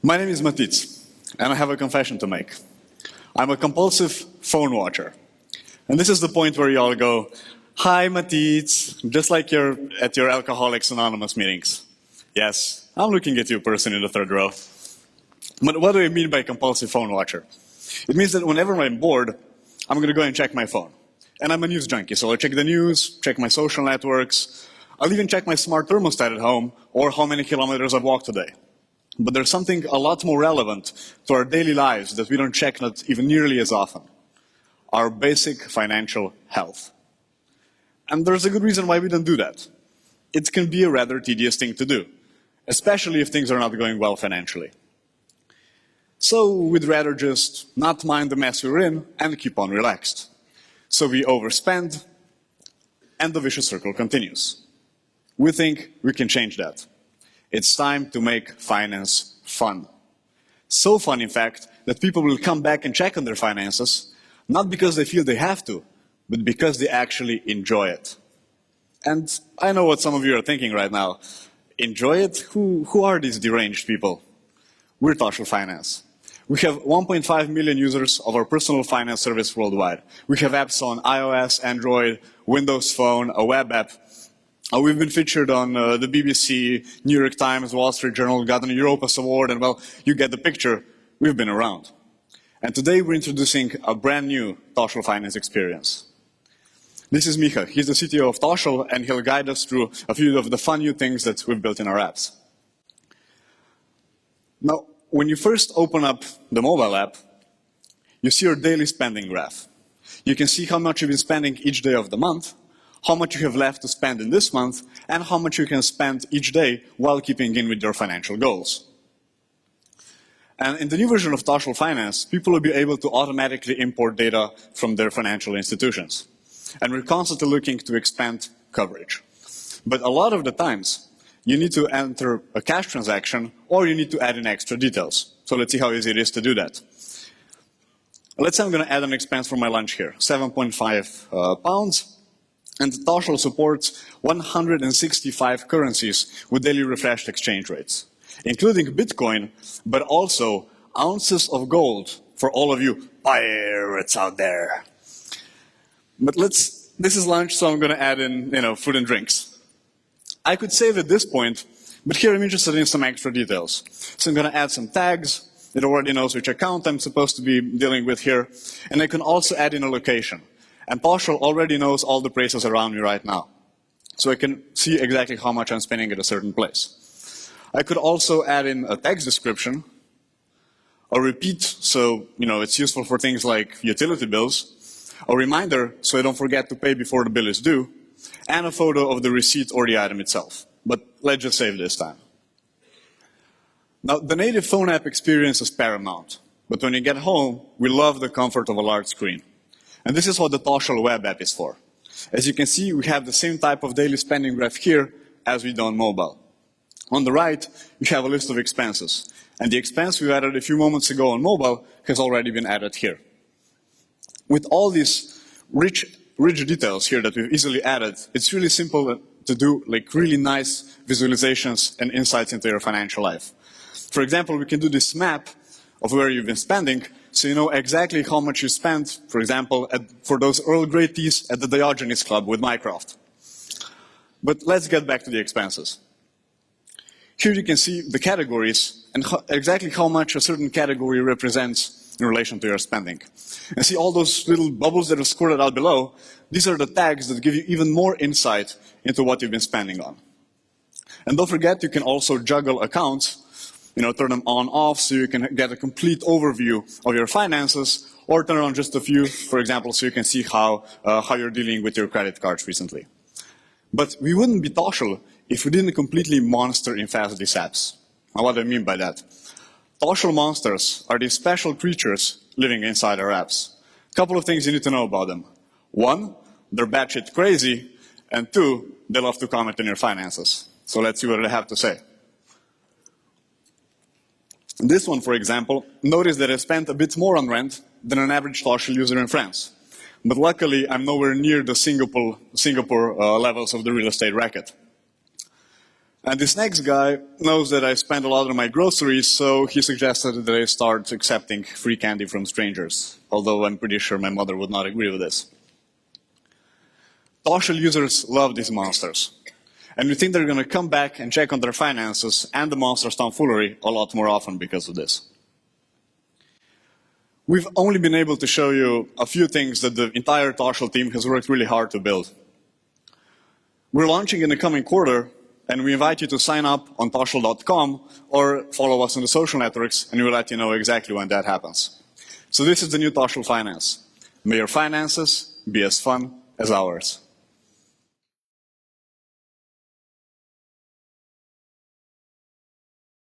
My name is Matic, and I have a confession to make. I'm a compulsive phone watcher. And this is the point where you all go, "Hi, Matic," just like you're at your Alcoholics Anonymous meetings. Yes, I'm looking at you, person in the third row. But what do I mean by compulsive phone watcher? It means that whenever I'm bored, I'm going to go and check my phone. And I'm a news junkie, so I'll check the news, check my social networks. I'll even check my smart thermostat at home, or how many kilometers I've walked today. But there's something a lot more relevant to our daily lives that we don't check not even nearly as often. Our basic financial health. And there's a good reason why we don't do that. It can be a rather tedious thing to do, especially if things are not going well financially. So we'd rather just not mind the mess we're in and keep on relaxed. So we overspend, and the vicious circle continues. We think we can change that. It's time to make finance fun. So fun, in fact, that people will come back and check on their finances, not because they feel they have to, but because they actually enjoy it. And I know what some of you are thinking right now. Enjoy it? Who are these deranged people? We're Toshl Finance. We have 1.5 million users of our personal finance service worldwide. We have apps on iOS, Android, Windows Phone, a web app. We've been featured on the BBC, New York Times, Wall Street Journal, got an Europass Award, and well, you get the picture. We've been around. And today we're introducing a brand new Toshl Finance experience. This is Micha. He's the CTO of Toshl, and he'll guide us through a few of the fun new things that we've built in our apps. Now, when you first open up the mobile app, you see your daily spending graph. You can see how much you've been spending each day of the month, how much you have left to spend in this month, and how much you can spend each day while keeping in with your financial goals. And in the new version of Toshl Finance, people will be able to automatically import data from their financial institutions. And we're constantly looking to expand coverage. But a lot of the times, you need to enter a cash transaction, or you need to add in extra details. So let's see how easy it is to do that. Let's say I'm going to add an expense for my lunch here, 7.5 pounds. And Toshl supports 165 currencies with daily refreshed exchange rates, including Bitcoin, but also ounces of gold for all of you pirates out there. But this is lunch, so I'm going to add in, food and drinks. I could save at this point, but here I'm interested in some extra details. So I'm going to add some tags. It already knows which account I'm supposed to be dealing with here. And I can also add in a location. And Toshl already knows all the places around me right now. So I can see exactly how much I'm spending at a certain place. I could also add in a text description, a repeat, so it's useful for things like utility bills, a reminder so I don't forget to pay before the bill is due, and a photo of the receipt or the item itself. But let's just save this time. Now, the native phone app experience is paramount. But when you get home, we love the comfort of a large screen. And this is what the Toshl web app is for. As you can see, we have the same type of daily spending graph here as we do on mobile. On the right, we have a list of expenses. And the expense we added a few moments ago on mobile has already been added here. With all these rich details here that we've easily added, it's really simple to do really nice visualizations and insights into your financial life. For example, we can do this map of where you've been spending, so you know exactly how much you spent, for example, for those Earl Grey teas at the Diogenes Club with Mycroft. But let's get back to the expenses. Here you can see the categories and exactly how much a certain category represents in relation to your spending. And see all those little bubbles that are squirted out below? These are the tags that give you even more insight into what you've been spending on. And don't forget, you can also juggle accounts, turn them on, off, so you can get a complete overview of your finances, or turn on just a few, for example, so you can see how you're dealing with your credit cards recently. But we wouldn't be Toshl if we didn't completely monster infest these apps. Now, what do I mean by that? Toshl monsters are these special creatures living inside our apps. A couple of things you need to know about them. One, they're batshit crazy, and two, they love to comment on your finances. So let's see what they have to say. This one, for example, notice that I spent a bit more on rent than an average Toshl user in France. But luckily, I'm nowhere near the Singapore levels of the real estate racket. And this next guy knows that I spend a lot on my groceries, so he suggested that I start accepting free candy from strangers, although I'm pretty sure my mother would not agree with this. Toshl users love these monsters, and we think they're going to come back and check on their finances and the monster's tomfoolery a lot more often because of this. We've only been able to show you a few things that the entire Toshl team has worked really hard to build. We're launching in the coming quarter, and we invite you to sign up on Toshl.com or follow us on the social networks, and we'll let you know exactly when that happens. So this is the new Toshl Finance. May your finances be as fun as ours.